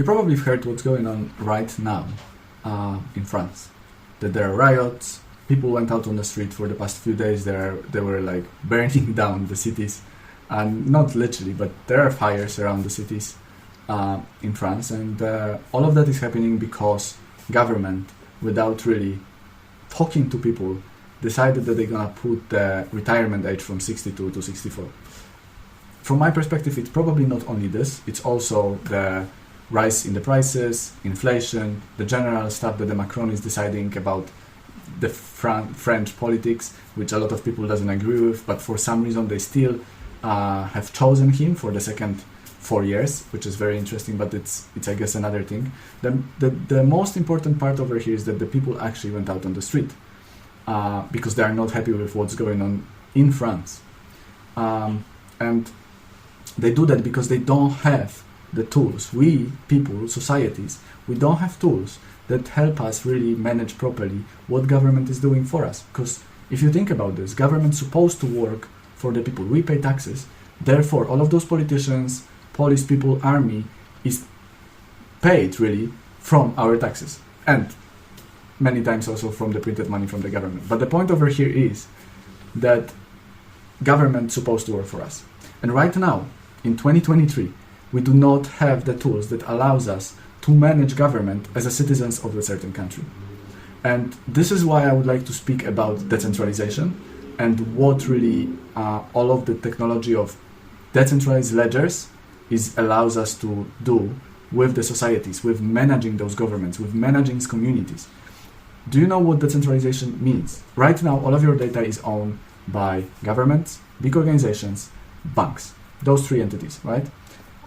You probably have heard what's going on right now in France. That there are riots, people went out on the street for the past few days, they were like burning down the cities. And not literally, but there are fires around the cities in France. And all of that is happening because government, without really talking to people, decided that they're gonna put the retirement age from 62 to 64. From my perspective, it's probably not only this, it's also the rise in the prices, inflation, the general stuff that the Macron is deciding about the French politics, which a lot of people doesn't agree with, but for some reason they still have chosen him for the second 4 years, which is very interesting, but it's I guess another thing. The most important part over here is that the people actually went out on the street because they are not happy with what's going on in France. And they do that because they don't have the tools. We, people, societies, we don't have tools that help us really manage properly what government is doing for us. Because if you think about this, government's supposed to work for the people. We pay taxes. Therefore, all of those politicians, police people, army is paid really from our taxes. And many times also from the printed money from the government. But the point over here is that government's supposed to work for us. And right now, in 2023, we do not have the tools that allows us to manage government as a citizens of a certain country. And this is why I would like to speak about decentralization and what really all of the technology of decentralized ledgers allows us to do with the societies, with managing those governments, with managing communities. Do you know what decentralization means? Right now, all of your data is owned by governments, big organizations, banks, those three entities, right?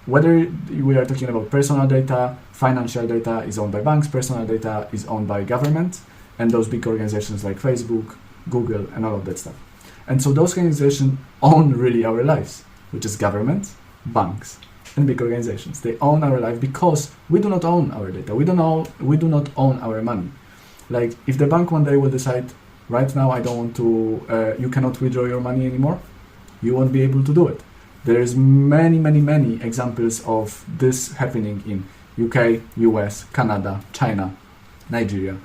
Whether we are talking about personal data, financial data is owned by banks, personal data is owned by government, and those big organizations like Facebook, Google, and all of that stuff. And so those organizations own really our lives, which is government, banks, and big organizations. They own our life because we do not own our data. We do not own our money. Like if the bank one day will decide, right now I don't want to, you cannot withdraw your money anymore, you won't be able to do it. There's many examples of this happening in UK, US, Canada, China, Nigeria,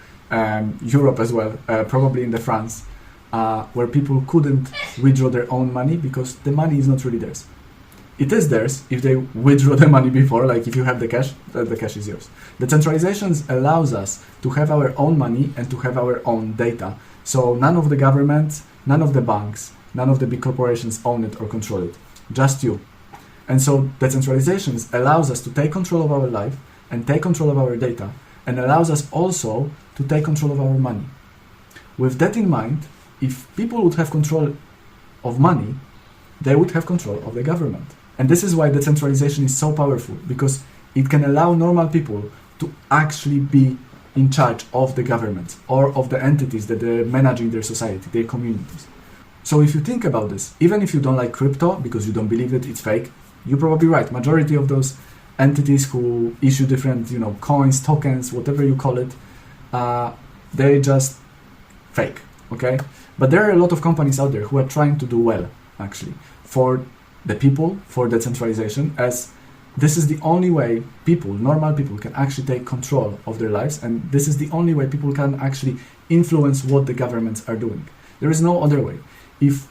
Europe as well, probably in the France, where people couldn't withdraw their own money because the money is not really theirs. It is theirs if they withdraw the money before, like if you have the cash is yours. The centralization allows us to have our own money and to have our own data. So none of the governments, none of the banks, none of the big corporations own it or control it. Just you. And so decentralization allows us to take control of our life and take control of our data and allows us also to take control of our money. With that in mind, if people would have control of money, they would have control of the government. And this is why decentralization is so powerful, because it can allow normal people to actually be in charge of the government or of the entities that are managing their society, their communities. So if you think about this, even if you don't like crypto because you don't believe that it's fake, you're probably right. Majority of those entities who issue different, coins, tokens, whatever you call it, they're just fake, okay? But there are a lot of companies out there who are trying to do well, actually, for the people, for decentralization, as this is the only way people, normal people, can actually take control of their lives, and this is the only way people can actually influence what the governments are doing. There is no other way. If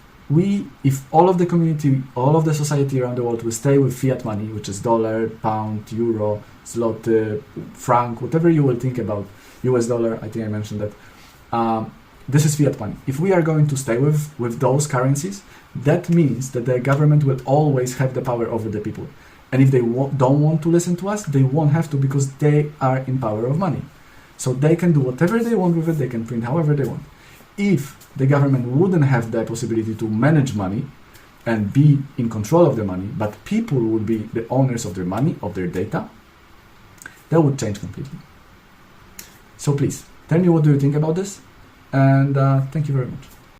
all of the community, all of the society around the world will stay with fiat money, which is dollar, pound, euro, zloty, franc, whatever you will think about, US dollar, I think I mentioned that, this is fiat money. If we are going to stay with those currencies, that means that the government will always have the power over the people. And if they don't want to listen to us, they won't have to, because they are in power of money. So they can do whatever they want with it, they can print however they want. If the government wouldn't have the possibility to manage money and be in control of the money, but people would be the owners of their money, of their data, that would change completely. So please, tell me what do you think about this, and thank you very much.